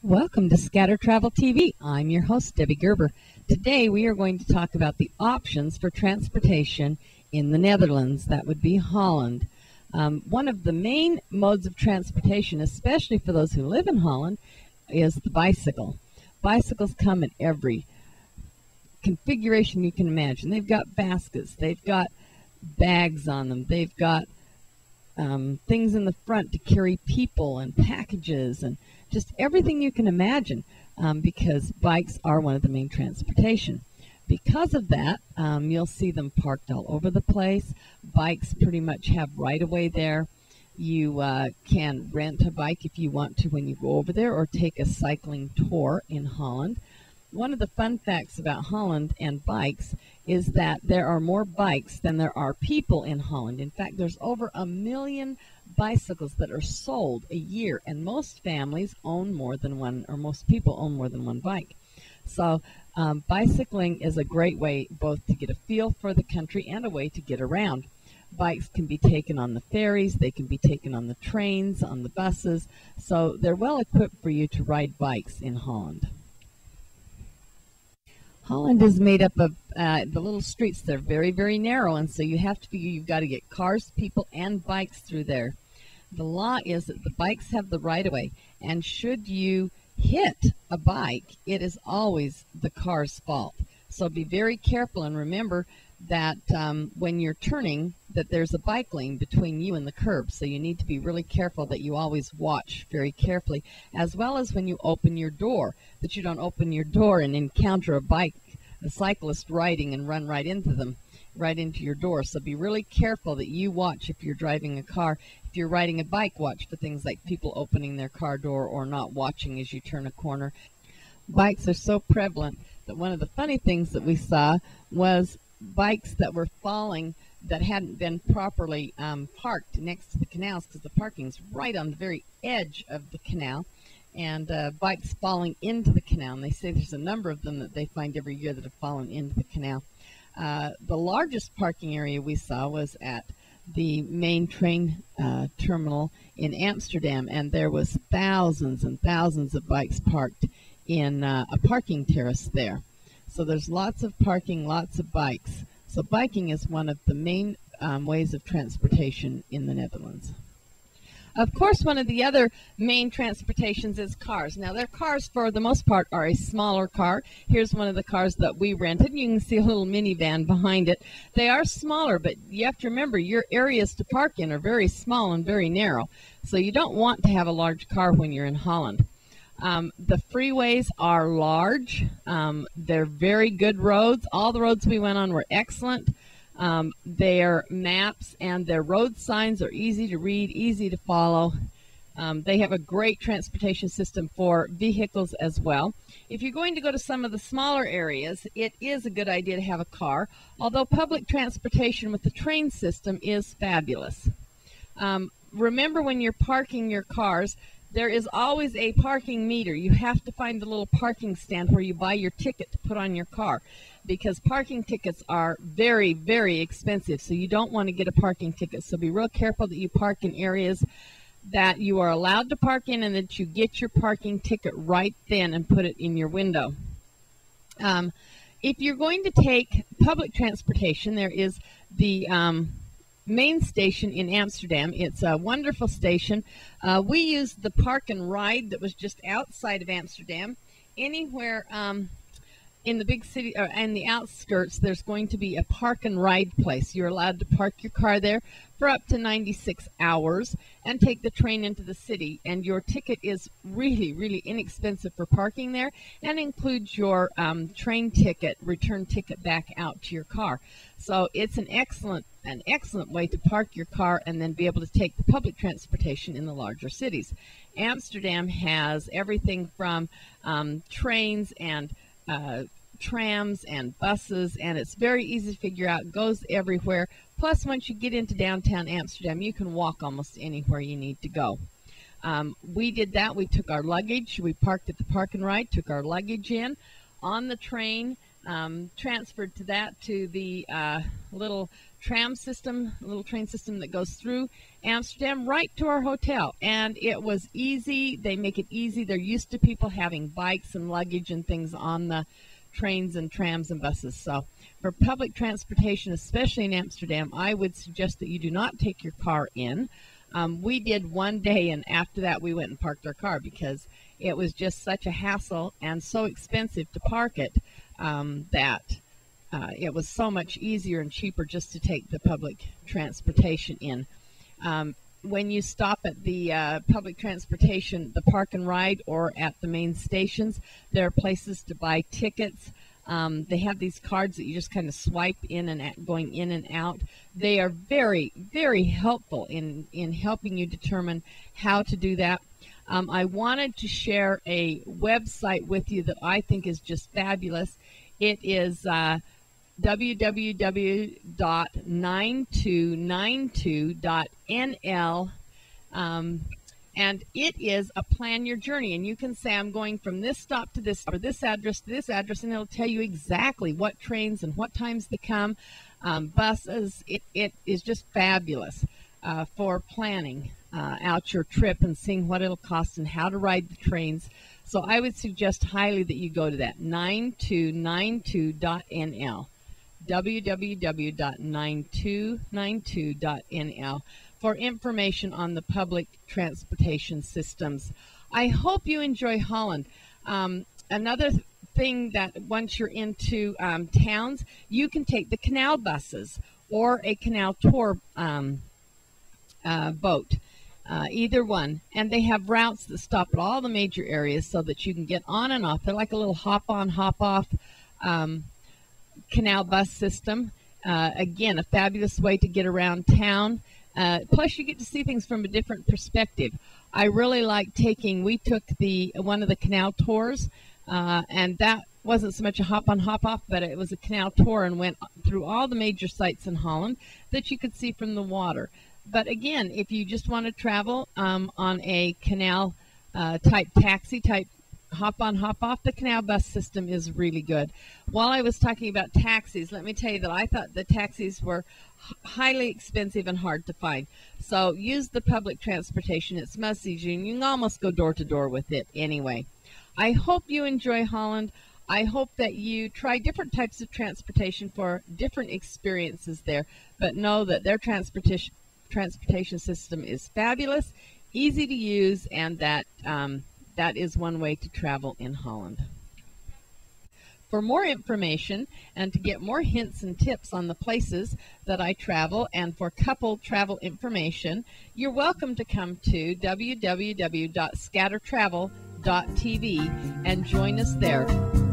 Welcome to Scatter Travel TV. I'm your host, Debbie Gerber. Today we are going to talk about the options for transportation in the Netherlands. That would be Holland. One of the main modes of transportation, especially for those who live in Holland, is the bicycle. Bicycles come in every configuration you can imagine. They've got baskets, they've got bags on them, they've got things in the front to carry people and packages and just everything you can imagine, because bikes are one of the main transportation. Because of that, you'll see them parked all over the place. Bikes pretty much have right-of-way there. You can rent a bike if you want to when you go over there, or take a cycling tour in Holland. One of the fun facts about Holland and bikes is that there are more bikes than there are people in Holland. In fact, there's over 1 million bicycles that are sold a year, and most families own more than one, or most people own more than one bike. So bicycling is a great way both to get a feel for the country and a way to get around. Bikes can be taken on the ferries, they can be taken on the trains, on the buses, so they're well equipped for you to ride bikes in Holland. Holland is made up of the little streets. They're very, very narrow, and so you've got to get cars, people, and bikes through there. The law is that the bikes have the right-of-way, and should you hit a bike, it is always the car's fault. So be very careful, and remember that when you're turning, that there's a bike lane between you and the curb. So you need to be really careful that you always watch very carefully, as well as when you open your door, that you don't open your door and encounter a cyclist riding and run right into them, right into your door. So be really careful that you watch if you're driving a car. If you're riding a bike, watch for things like people opening their car door or not watching as you turn a corner. Bikes are so prevalent that one of the funny things that we saw was bikes that were falling that hadn't been properly parked next to the canals, because the parking's right on the very edge of the canal, and bikes falling into the canal. And they say there's a number of them that they find every year that have fallen into the canal. The largest parking area we saw was at the main train terminal in Amsterdam, and there was thousands and thousands of bikes parked in a parking terrace there. So there's lots of parking, lots of bikes. So biking is one of the main ways of transportation in the Netherlands. Of course, one of the other main transportations is cars. Now, their cars, for the most part, are a smaller car. Here's one of the cars that we rented. You can see a little minivan behind it. They are smaller, but you have to remember your areas to park in are very small and very narrow. So you don't want to have a large car when you're in Holland. The freeways are large. They're very good roads. All the roads we went on were excellent. Their maps and their road signs are easy to read, easy to follow. They have a great transportation system for vehicles as well. If you're going to go to some of the smaller areas, it is a good idea to have a car, although public transportation with the train system is fabulous. Remember, when you're parking your cars, there is always a parking meter. You have to find the little parking stand where you buy your ticket to put on your car, because parking tickets are very, very expensive. So you don't want to get a parking ticket. So be real careful that you park in areas that you are allowed to park in, and that you get your parking ticket right then and put it in your window. If you're going to take public transportation, there is the main station in Amsterdam. It's a wonderful station. We used the park and ride that was just outside of Amsterdam. Anywhere in the big city and the outskirts, there's going to be a park and ride place. You're allowed to park your car there for up to 96 hours and take the train into the city. And your ticket is really, really inexpensive for parking there, and includes your train ticket, return ticket back out to your car. So it's an excellent way to park your car and then be able to take the public transportation in the larger cities. Amsterdam has everything from trains and trams and buses, and it's very easy to figure out, goes everywhere. Plus, once you get into downtown Amsterdam, you can walk almost anywhere you need to go. We did that. We took our luggage, we parked at the park and ride, took our luggage in on the train. transferred to that, to the little tram system, little train system that goes through Amsterdam right to our hotel. And it was easy. They make it easy. They're used to people having bikes and luggage and things on the trains and trams and buses. So for public transportation, especially in Amsterdam, I would suggest that you do not take your car in. We did one day, and after that we went and parked our car because it was just such a hassle and so expensive to park it that it was so much easier and cheaper just to take the public transportation in. When you stop at the public transportation, the park and ride, or at the main stations, there are places to buy tickets. They have these cards that you just kind of swipe in and going in and out. They are very, very helpful in helping you determine how to do that. I wanted to share a website with you that I think is just fabulous. It is www.9292.nl, and it is a plan your journey. And you can say, I'm going from this stop to this, or this address to this address, and it'll tell you exactly what trains and what times they come, buses. It is just fabulous for planning out your trip and seeing what it'll cost and how to ride the trains. So I would suggest highly that you go to that, 9292.nl, www.9292.nl, for information on the public transportation systems. I hope you enjoy Holland. Another thing, that once you're into towns, you can take the canal buses or a canal tour boat. Either one, and they have routes that stop at all the major areas so that you can get on and off. They're like a little hop-on, hop-off canal bus system. Again, a fabulous way to get around town. Plus, you get to see things from a different perspective. I really like we took one of the canal tours, and that wasn't so much a hop-on, hop-off, but it was a canal tour and went through all the major sites in Holland that you could see from the water. But again, if you just want to travel on a canal type taxi type hop-on, hop-off, the canal bus system is really good. While I was talking about taxis, let me tell you that I thought the taxis were highly expensive and hard to find. So use the public transportation. It's much easier, and you can almost go door to door with it anyway. I hope you enjoy Holland. I hope that you try different types of transportation for different experiences there, but know that their transportation system is fabulous, easy to use, and that that is one way to travel in Holland. For more information and to get more hints and tips on the places that I travel, and for couple travel information, you're welcome to come to www.scattertravel.tv and join us there.